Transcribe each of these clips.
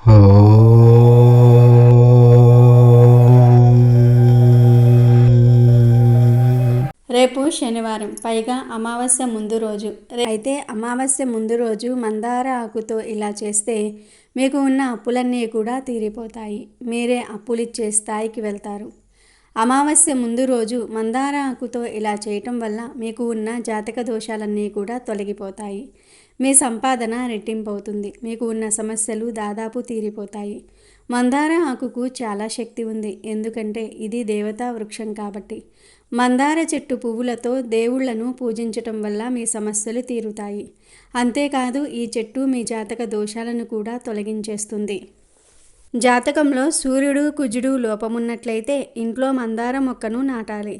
రేపు శనివారం, పైగా అమావాస్య ముందు రోజు. అయితే అమావాస్య ముందు రోజు మందార ఆకుతో ఇలా చేస్తే మీకు ఉన్న అప్పులన్నీ కూడా తీరిపోతాయి. మీరే అప్పులిచ్చే స్థాయికి వెళ్తారు. అమావాస్య ముందు రోజు మందార ఆకుతో ఇలా చేయటం వల్ల మీకు ఉన్న జాతక దోషాలన్నీ కూడా తొలగిపోతాయి. మీ సంపాదన రెట్టింపు అవుతుంది. మీకు ఉన్న సమస్యలు దాదాపు తీరిపోతాయి. మందార ఆకుకు చాలా శక్తి ఉంది. ఎందుకంటే ఇది దేవతా వృక్షం కాబట్టి. మందార చెట్టు పువ్వులతో దేవుళ్లను పూజించటం వల్ల మీ సమస్యలు తీరుతాయి. అంతేకాదు ఈ చెట్టు మీ జాతక దోషాలను కూడా తొలగించేస్తుంది. జాతకంలో సూర్యుడు కుజుడు లోపమున్నట్లయితే ఇంట్లో మందార మొక్కను నాటాలి.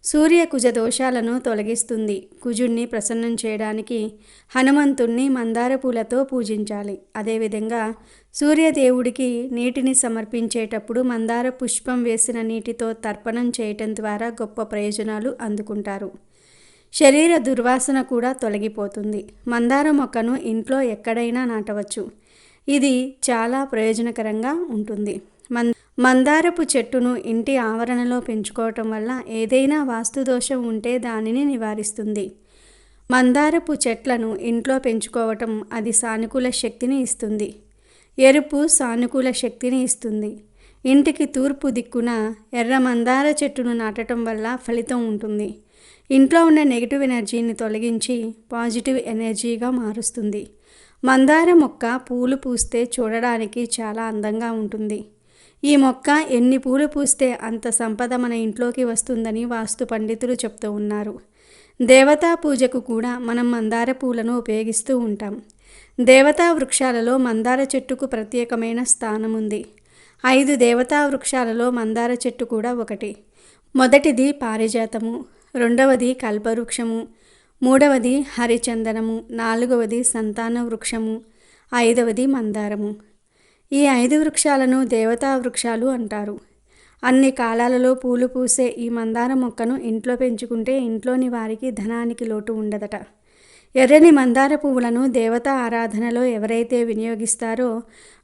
సూర్య కుజ దోషాలను తొలగిస్తుంది. కుజుడిని ప్రసన్నం చేయడానికి హనుమంతుణ్ణి మందార పూలతో పూజించాలి. అదేవిధంగా సూర్యదేవుడికి నీటిని సమర్పించేటప్పుడు మందార పుష్పం వేసిన నీటితో తర్పణం చేయటం ద్వారా గొప్ప ప్రయోజనాలు అందుకుంటారు. శరీర దుర్వాసన కూడా తొలగిపోతుంది. మందార మొక్కను ఇంట్లో ఎక్కడైనా నాటవచ్చు. ఇది చాలా ప్రయోజనకరంగా ఉంటుంది. మందారపు చెట్టును ఇంటి ఆవరణలో పెంచుకోవటం వల్ల ఏదైనా వాస్తుదోషం ఉంటే దానిని నివారిస్తుంది. మందారపు చెట్లను ఇంట్లో పెంచుకోవటం అది సానుకూల శక్తిని ఇస్తుంది. ఎరుపు సానుకూల శక్తిని ఇస్తుంది. ఇంటికి తూర్పు దిక్కున ఎర్ర మందార చెట్టును నాటడం వల్ల ఫలితం ఉంటుంది. ఇంట్లో ఉన్న నెగిటివ్ ఎనర్జీని తొలగించి పాజిటివ్ ఎనర్జీగా మారుస్తుంది. మందార మొక్క పూలు పూస్తే చూడడానికి చాలా అందంగా ఉంటుంది. ఈ మొక్క ఎన్ని పూలు పూస్తే అంత సంపద మన ఇంట్లోకి వస్తుందని వాస్తు పండితులు చెప్తూ ఉన్నారు. దేవతా పూజకు కూడా మనం మందార పూలను ఉపయోగిస్తూ ఉంటాం. దేవతా వృక్షాలలో మందార చెట్టుకు ప్రత్యేకమైన స్థానం ఉంది. 5 దేవతా వృక్షాలలో మందార చెట్టు కూడా ఒకటి. మొదటిది పారిజాతము, రెండవది కల్పవృక్షము, మూడవది హరిచందనము, నాలుగవది సంతాన వృక్షము, 5వది మందారము. ఈ 5 వృక్షాలను దేవతా వృక్షాలు అంటారు. అన్ని కాలాలలో పూలు పూసే ఈ మందార మొక్కను ఇంట్లో పెంచుకుంటే ఇంట్లోని వారికి ధనానికి లోటు ఉండదట. ఎర్రని మందార పువ్వులను దేవతా ఆరాధనలో ఎవరైతే వినియోగిస్తారో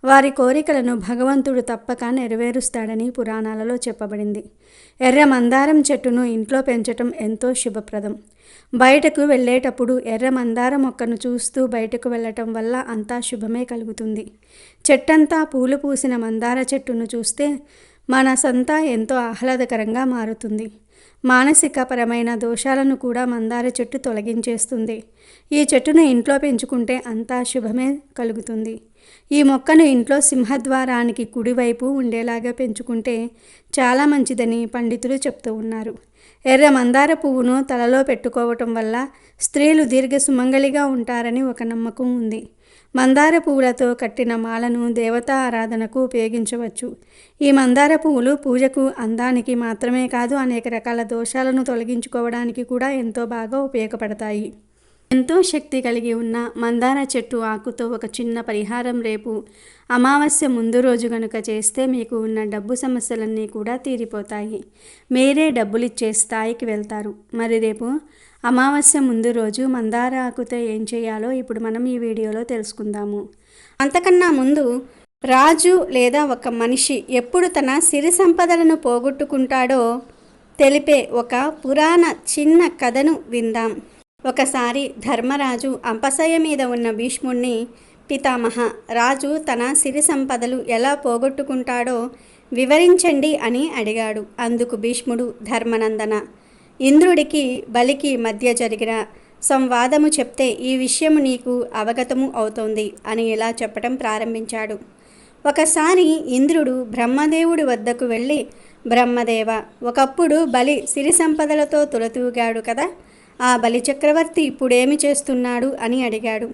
వారి కోరికలను భగవంతుడు తప్పక నెరవేరుస్తాడని పురాణాలలో చెప్పబడింది. ఎర్ర మందారం చెట్టును ఇంట్లో పెంచటం ఎంతో శుభప్రదం. బయటకు వెళ్ళేటప్పుడు ఎర్ర మందార మొక్కను చూస్తూ బయటకు వెళ్ళటం వల్ల అంతా శుభమే కలుగుతుంది. చెట్టంతా పూలు పూసిన మందార చెట్టును చూస్తే మనసంతా ఎంతో ఆహ్లాదకరంగా మారుతుంది. మానసిక పరమైన దోషాలను కూడా మందార చెట్టు తొలగించేస్తుంది. ఈ చెట్టును ఇంట్లో పెంచుకుంటే అంతా శుభమే కలుగుతుంది. ఈ మొక్కను ఇంట్లో సింహద్వారానికి కుడివైపు ఉండేలాగా పెంచుకుంటే చాలా మంచిదని పండితులు చెప్తూ ఉన్నారు. ఎర్ర మందార పువ్వును తలలో పెట్టుకోవటం వల్ల స్త్రీలు దీర్ఘ సుమంగళిగా ఉంటారని ఒక నమ్మకం ఉంది. మందార పువ్వులతో కట్టిన మాలను దేవతా ఆరాధనకు ఉపయోగించవచ్చు. ఈ మందార పువ్వులు పూజకు అందానికి మాత్రమే కాదు అనేక రకాల దోషాలను తొలగించుకోవడానికి కూడా ఎంతో బాగా ఉపయోగపడతాయి. ఎంతో శక్తి కలిగి ఉన్న మందార చెట్టు ఆకుతో ఒక చిన్న పరిహారం రేపు అమావాస్య ముందు రోజు గనుక చేస్తే మీకు ఉన్న డబ్బు సమస్యలన్నీ కూడా తీరిపోతాయి. మీరే డబ్బులిచ్చే స్థాయికి వెళ్తారు. మరి రేపు అమావాస్య ముందు రోజు మందార ఆకుతో ఏం చేయాలో ఇప్పుడు మనం ఈ వీడియోలో తెలుసుకుందాము. అంతకన్నా ముందు రాజు లేదా ఒక మనిషి ఎప్పుడు తన సిరి సంపదలను పోగొట్టుకుంటాడో తెలిపే ఒక పురాణ చిన్న కథను విందాం. ఒకసారి ధర్మరాజు అంపశయ్య మీద ఉన్న భీష్ముణ్ణి, పితామహ, రాజు తన సిరి సంపదలు ఎలా పోగొట్టుకుంటాడో వివరించండి అని అడిగాడు. అందుకు భీష్ముడు, ధర్మనందన, ఇంద్రుడికి బలికి మధ్య జరిగిన సంవాదము చెప్తే ఈ విషయము నీకు అవగతము అవుతోంది అని ఇలా చెప్పటం ప్రారంభించాడు. ఒకసారి ఇంద్రుడు బ్రహ్మదేవుడి వద్దకు వెళ్ళి, బ్రహ్మదేవ, ఒకప్పుడు బలి సిరి సంపదలతో తులతూగాడు కదా, ఆ బలి చక్రవర్తి ఇప్పుడేమి చేస్తున్నాడు అని అడిగాడు.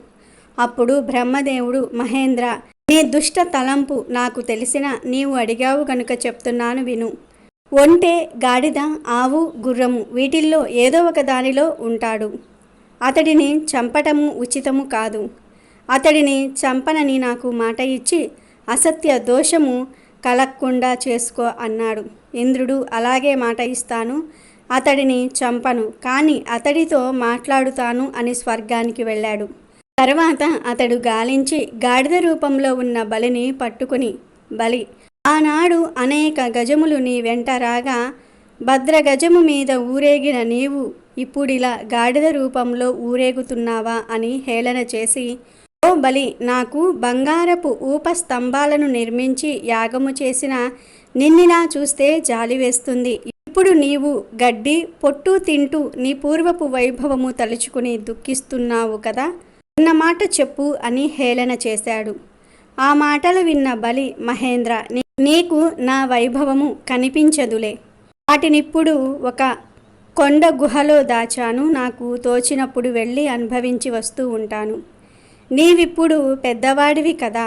అప్పుడు బ్రహ్మదేవుడు, మహేంద్ర, నీ దుష్ట తలంపు నాకు తెలిసిన నీవు అడిగావు గనుక చెప్తున్నాను విను. ఒంటె, గాడిద, ఆవు, గుర్రము వీటిల్లో ఏదో ఒక దానిలో ఉంటాడు. అతడిని చంపటము ఉచితము కాదు. అతడిని చంపనని నాకు మాట ఇచ్చి అసత్య దోషము కలగకుండా చేసుకో అన్నాడు. ఇంద్రుడు, అలాగే మాట ఇస్తాను, అతడిని చంపను, కానీ అతడితో మాట్లాడుతాను అని స్వర్గానికి వెళ్ళాడు. తర్వాత అతడు గాలించి గాడిద రూపంలో ఉన్న బలిని పట్టుకుని, బలి, ఆనాడు అనేక గజములు నీ వెంట రాగా భద్రగజము మీద ఊరేగిన నీవు ఇప్పుడిలా గాడిద రూపంలో ఊరేగుతున్నావా అని హేళన చేసి, ఓ బలి, నాకు బంగారపు ఊపస్తంభాలను నిర్మించి యాగము చేసిన నిన్నిలా చూస్తే జాలి వేస్తుంది. ఇప్పుడు నీవు గడ్డి పొట్టు తింటూ నీ పూర్వపు వైభవము తలుచుకుని దుఃఖిస్తున్నావు కదా, అన్నమాట చెప్పు అని హేళన చేశాడు. ఆ మాటలు విన్న బలి, మహేంద్ర, నీకు నా వైభవము కనిపించదులే. వాటినిప్పుడు ఒక కొండ గుహలో దాచాను. నాకు తోచినప్పుడు వెళ్ళి అనుభవించి వస్తూ ఉంటాను. నీవిప్పుడు పెద్దవాడివి కదా,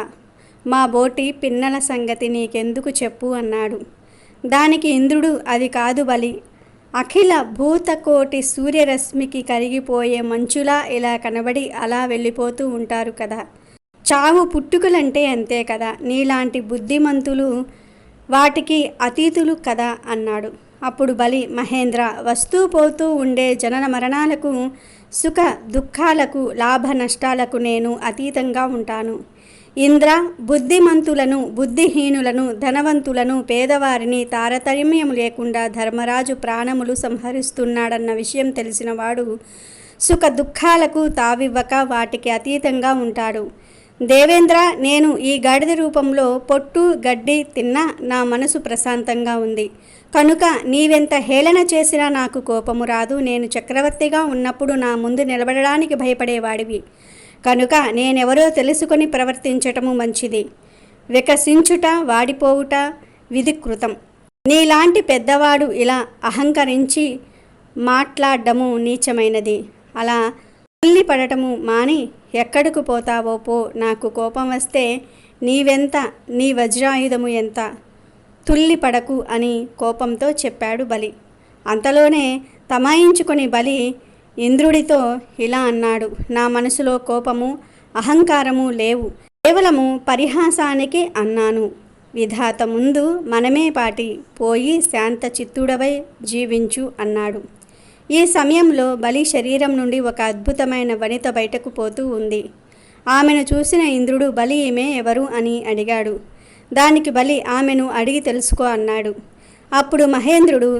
మా బోటి పిన్నల సంగతి నీకెందుకు చెప్పు అన్నాడు. దానికి ఇంద్రుడు, అది కాదు బలి, అఖిల భూతకోటి సూర్యరశ్మికి కరిగిపోయే మంచులా ఇలా కనబడి అలా వెళ్ళిపోతూ ఉంటారు కదా, చావు పుట్టుకలంటే అంతే కదా, నీలాంటి బుద్ధిమంతులు వాటికి అతీతులు కదా అన్నాడు. అప్పుడు బలి, మహేంద్ర, వస్తూ పోతూ ఉండే జనన మరణాలకు, సుఖ దుఃఖాలకు, లాభ నష్టాలకు నేను అతీతంగా ఉంటాను. ఇంద్ర, బుద్ధిమంతులను, బుద్ధిహీనులను, ధనవంతులను, పేదవారిని తారతమ్యం లేకుండా ధర్మరాజు ప్రాణములు సంహరిస్తున్నాడన్న విషయం తెలిసినవాడు సుఖ దుఃఖాలకు తావివ్వక వాటికి అతీతంగా ఉంటాడు. దేవేంద్ర, నేను ఈ గాడిద రూపంలో పొట్టు గడ్డి తిన్నా నా మనసు ప్రశాంతంగా ఉంది కనుక నీవెంత హేళన చేసినా నాకు కోపము రాదు. నేను చక్రవర్తిగా ఉన్నప్పుడు నా ముందు నిలబడడానికి భయపడేవాడివి కనుక నేనెవరో తెలుసుకొని ప్రవర్తించటము మంచిది. వికసించుట, వాడిపోవుట విధికృతం. నీలాంటి పెద్దవాడు ఇలా అహంకరించి మాట్లాడము నీచమైనది. అలా తుల్లి పడటము మాని ఎక్కడికి పోతావో పో. నాకు కోపం వస్తే నీవెంత, నీ వజ్రాయుధము ఎంత, తుల్లి పడకు అని కోపంతో చెప్పాడు బలి. అంతలోనే తమాయించుకొని బలి ఇంద్రుడితో ఇలా అన్నాడు, నా మనసులో కోపము అహంకారము లేవు, కేవలము పరిహాసానికి అన్నాను. విధాత ముందు మనమే పాటి పోయి శాంత చిత్తుడవై జీవించు అన్నాడు. ఈ సమయంలో బలి శరీరం నుండి ఒక అద్భుతమైన వనిత బయటకు పోతూ ఉంది. ఆమెను చూసిన ఇంద్రుడు, బలి ఈమె ఎవరు అని అడిగాడు. దానికి బలి, ఆమెను అడిగి తెలుసుకో అన్నాడు. అప్పుడు మహేంద్రుడు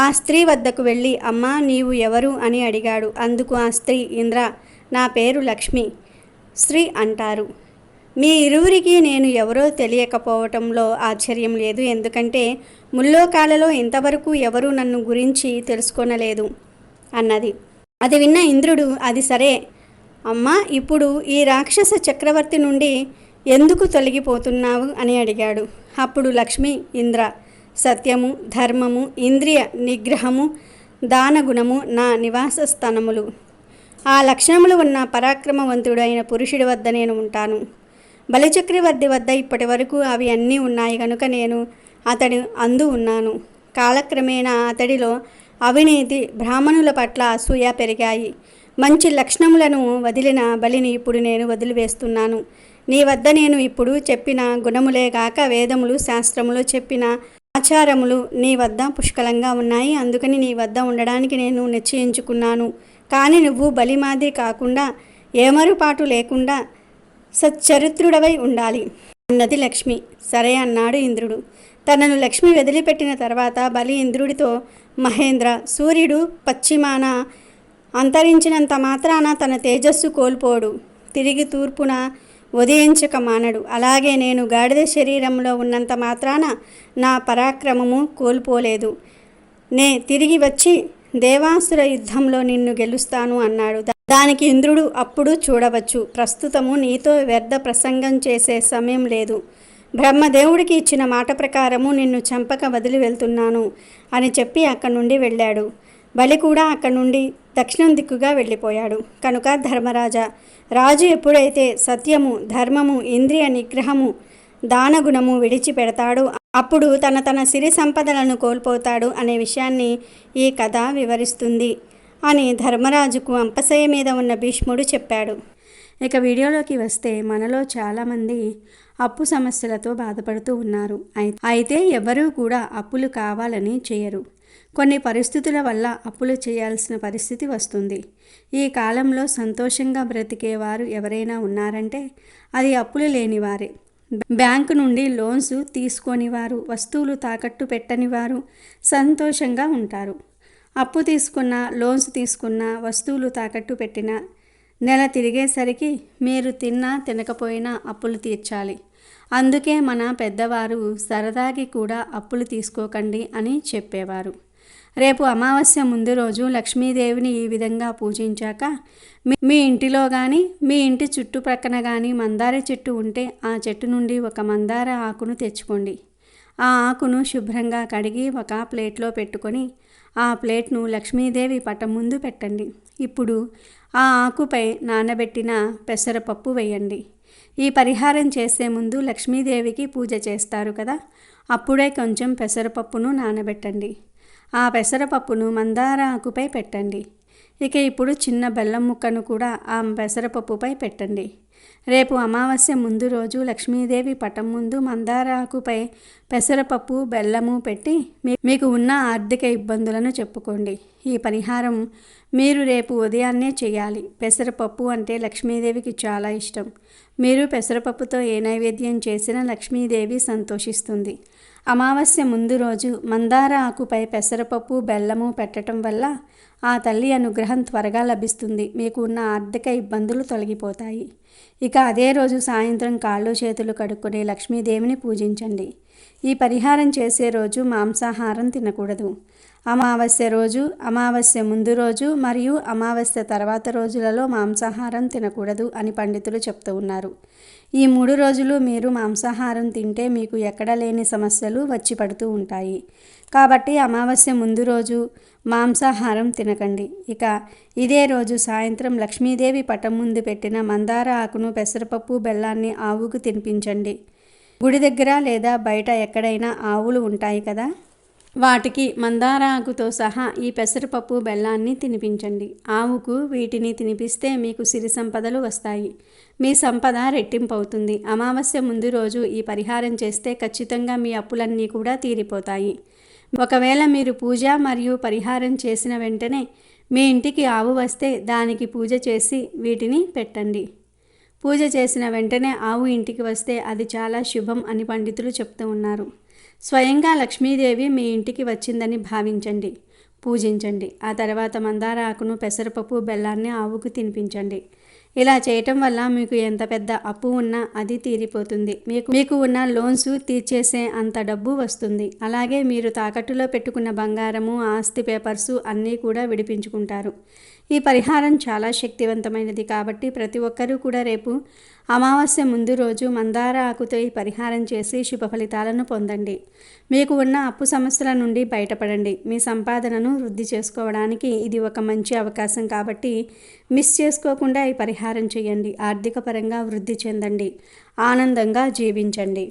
ఆ స్త్రీ వద్దకు వెళ్ళి, అమ్మా నీవు ఎవరు అని అడిగాడు. అందుకు ఆ స్త్రీ, ఇంద్ర, నా పేరు లక్ష్మి, శ్రీ అంటారు. మీ ఇరువురికి నేను ఎవరో తెలియకపోవటంలో ఆశ్చర్యం లేదు. ఎందుకంటే ముల్లోకాలలో ఇంతవరకు ఎవరూ నన్ను గురించి తెలుసుకొనలేదు అన్నది. అది విన్న ఇంద్రుడు, అది సరే అమ్మా, ఇప్పుడు ఈ రాక్షస చక్రవర్తి నుండి ఎందుకు తొలగిపోతున్నావు అని అడిగాడు. అప్పుడు లక్ష్మి, ఇంద్ర, సత్యము, ధర్మము, ఇంద్రియ నిగ్రహము, దానగుణము నా నివాస స్థానములు. ఆ లక్షణములు ఉన్న పరాక్రమవంతుడు అయిన పురుషుడి వద్ద నేను ఉంటాను. బలిచక్రవర్తి వద్ద ఇప్పటి వరకు అవి అన్నీ ఉన్నాయి కనుక నేను అతడి అందు ఉన్నాను. కాలక్రమేణా అతడిలో అవినీతి, బ్రాహ్మణుల పట్ల అసూయ పెరిగాయి. మంచి లక్షణములను వదిలిన బలిని ఇప్పుడు నేను వదిలివేస్తున్నాను. నీ వద్ద నేను ఇప్పుడు చెప్పిన గుణములే గాక వేదములు, శాస్త్రములు చెప్పిన ఆచారములు నీ వద్ద పుష్కలంగా ఉన్నాయి. అందుకని నీ వద్ద ఉండడానికి నేను నిశ్చయించుకున్నాను. కానీ నువ్వు బలి మాదిరి కాకుండా, ఏమరుపాటు లేకుండా సచ్చరిత్రుడవై ఉండాలి అన్నది లక్ష్మి. సరే అన్నాడు ఇంద్రుడు. తనను లక్ష్మి వదిలిపెట్టిన తర్వాత బలి ఇంద్రుడితో, మహేంద్ర, సూర్యుడు పశ్చిమాన అంతరించినంత మాత్రాన తన తేజస్సు కోల్పోడు, తిరిగి తూర్పున ఉదయించక మానడు. అలాగే నేను గాడిద శరీరంలో ఉన్నంత మాత్రాన నా పరాక్రమము కోల్పోలేదు. నే తిరిగి వచ్చి దేవాసుర యుద్ధంలో నిన్ను గెలుస్తాను అన్నాడు. దానికి ఇంద్రుడు, అప్పుడు చూడవచ్చు, ప్రస్తుతము నీతో వ్యర్థ ప్రసంగం చేసే సమయం లేదు. బ్రహ్మదేవుడికి ఇచ్చిన మాట ప్రకారము నిన్ను చంపక వదిలి వెళ్తున్నాను అని చెప్పి అక్కడి నుండి వెళ్ళాడు. బలి కూడా అక్కడి నుండి దక్షిణం దిక్కుగా వెళ్ళిపోయాడు. కనుక ధర్మరాజా, రాజు ఎప్పుడైతే సత్యము, ధర్మము, ఇంద్రియ నిగ్రహము, దానగుణము విడిచిపెడతాడు అప్పుడు తన సిరి సంపదలను కోల్పోతాడు అనే విషయాన్ని ఈ కథ వివరిస్తుంది అని ధర్మరాజుకు అంపశయ్య మీద ఉన్న భీష్ముడు చెప్పాడు. ఇక వీడియోలోకి వస్తే మనలో చాలామంది అప్పు సమస్యలతో బాధపడుతూ ఉన్నారు. అయితే ఎవరూ కూడా అప్పులు కావాలని చేయరు. కొన్ని పరిస్థితుల వల్ల అప్పులు చేయాల్సిన పరిస్థితి వస్తుంది. ఈ కాలంలో సంతోషంగా బ్రతికేవారు ఎవరైనా ఉన్నారంటే అది అప్పులు లేనివారే. బ్యాంకు నుండి లోన్స్ తీసుకొనివారు, వస్తువులు తాకట్టు పెట్టనివారు సంతోషంగా ఉంటారు. అప్పు తీసుకున్న, లోన్స్ తీసుకున్న, వస్తువులు తాకట్టు పెట్టిన నెల తిరిగేసరికి మీరు తిన్నా తినకపోయినా అప్పులు తీర్చాలి. అందుకే మన పెద్దవారు సరదాకి కూడా అప్పులు తీసుకోకండి అని చెప్పేవారు. రేపు అమావాస్య ముందు రోజు లక్ష్మీదేవిని ఈ విధంగా పూజించాక మీ ఇంటిలో కానీ మీ ఇంటి చుట్టుప్రక్కన కానీ మందార చెట్టు ఉంటే ఆ చెట్టు నుండి ఒక మందార ఆకును తెచ్చుకోండి. ఆ ఆకును శుభ్రంగా కడిగి ఒక ప్లేట్లో పెట్టుకొని ఆ ప్లేట్ను లక్ష్మీదేవి పటం ముందు పెట్టండి. ఇప్పుడు ఆ ఆకుపై నానబెట్టిన పెసరపప్పు వేయండి. ఈ పరిహారం చేసే ముందు లక్ష్మీదేవికి పూజ చేస్తారు కదా, అప్పుడే కొంచెం పెసరపప్పును నానబెట్టండి. ఆ పెసరపప్పును మందార ఆకుపై పెట్టండి. ఇక ఇప్పుడు చిన్న బెల్లం ముక్కను కూడా ఆ పెసరపప్పుపై పెట్టండి. రేపు అమావాస్య ముందు రోజు లక్ష్మీదేవి పటం ముందు మందార ఆకుపై పెసరపప్పు, బెల్లము పెట్టి మీకు ఉన్న ఆర్థిక ఇబ్బందులను చెప్పుకోండి. ఈ పరిహారం మీరు రేపు ఉదయాన్నే చేయాలి. పెసరపప్పు అంటే లక్ష్మీదేవికి చాలా ఇష్టం. మీరు పెసరపప్పుతో ఏ నైవేద్యం చేసినా లక్ష్మీదేవి సంతోషిస్తుంది. అమావాస్య ముందు రోజు మందార ఆకుపై పెసరపప్పు, బెల్లము పెట్టడం వల్ల ఆ తల్లి అనుగ్రహం త్వరగా లభిస్తుంది. మీకు ఉన్న ఆర్థిక ఇబ్బందులు తొలగిపోతాయి. ఇక అదే రోజు సాయంత్రం కాళ్ళు చేతులు కడుక్కొని లక్ష్మీదేవిని పూజించండి. ఈ పరిహారం చేసే రోజు మాంసాహారం తినకూడదు. అమావాస్య రోజు, అమావాస్య ముందు రోజు మరియు అమావాస్య తర్వాత రోజులలో మాంసాహారం తినకూడదు అని పండితులు చెప్తూ ఉన్నారు. ఈ 3 రోజులు మీరు మాంసాహారం తింటే మీకు ఎక్కడ లేని సమస్యలు వచ్చి పడుతూ ఉంటాయి. కాబట్టి అమావాస్య ముందు రోజు మాంసాహారం తినకండి. ఇక ఇదే రోజు సాయంత్రం లక్ష్మీదేవి పటం ముందు పెట్టిన మందార ఆకును, పెసరపప్పు, బెల్లాన్ని ఆవుకు తినిపించండి. గుడి దగ్గర లేదా బయట ఎక్కడైనా ఆవులు ఉంటాయి కదా, వాటికి మందార ఆకుతో సహా ఈ పెసరపప్పు, బెల్లాన్ని తినిపించండి. ఆవుకు వీటిని తినిపిస్తే మీకు సిరి సంపదలు వస్తాయి. మీ సంపద రెట్టింపు అవుతుంది. అమావాస్య ముందు రోజు ఈ పరిహారం చేస్తే ఖచ్చితంగా మీ అప్పులన్నీ కూడా తీరిపోతాయి. ఒకవేళ మీరు పూజ మరియు పరిహారం చేసిన వెంటనే మీ ఇంటికి ఆవు వస్తే దానికి పూజ చేసి వీటిని పెట్టండి. పూజ చేసిన వెంటనే ఆవు ఇంటికి వస్తే అది చాలా శుభం అని పండితులు చెప్తూ ఉన్నారు. స్వయంగా లక్ష్మీదేవి మీ ఇంటికి వచ్చిందని భావించండి, పూజించండి. ఆ తర్వాత మందార ఆకును, పెసరపప్పు, బెల్లాన్ని ఆవుకు తినిపించండి. ఇలా చేయటం వల్ల మీకు ఎంత పెద్ద అప్పు ఉన్నా అది తీరిపోతుంది. మీకు ఉన్న లోన్స్ తీర్చేసే అంత డబ్బు వస్తుంది. అలాగే మీరు తాకట్టులో పెట్టుకున్న బంగారము, ఆస్తి పేపర్సు అన్నీ కూడా విడిపించుకుంటారు. ఈ పరిహారం చాలా శక్తివంతమైనది కాబట్టి ప్రతి ఒక్కరూ కూడా రేపు అమావాస్య ముందు రోజు మందార ఆకుతో ఈ పరిహారం చేసి శుభ ఫలితాలను పొందండి. మీకు ఉన్న అప్పు సమస్యల నుండి బయటపడండి. మీ సంపాదనను వృద్ధి చేసుకోవడానికి ఇది ఒక మంచి అవకాశం కాబట్టి మిస్ చేసుకోకుండా ఈ పరిహారం చేయండి. ఆర్థిక పరంగా వృద్ధి చెందండి, ఆనందంగా జీవించండి.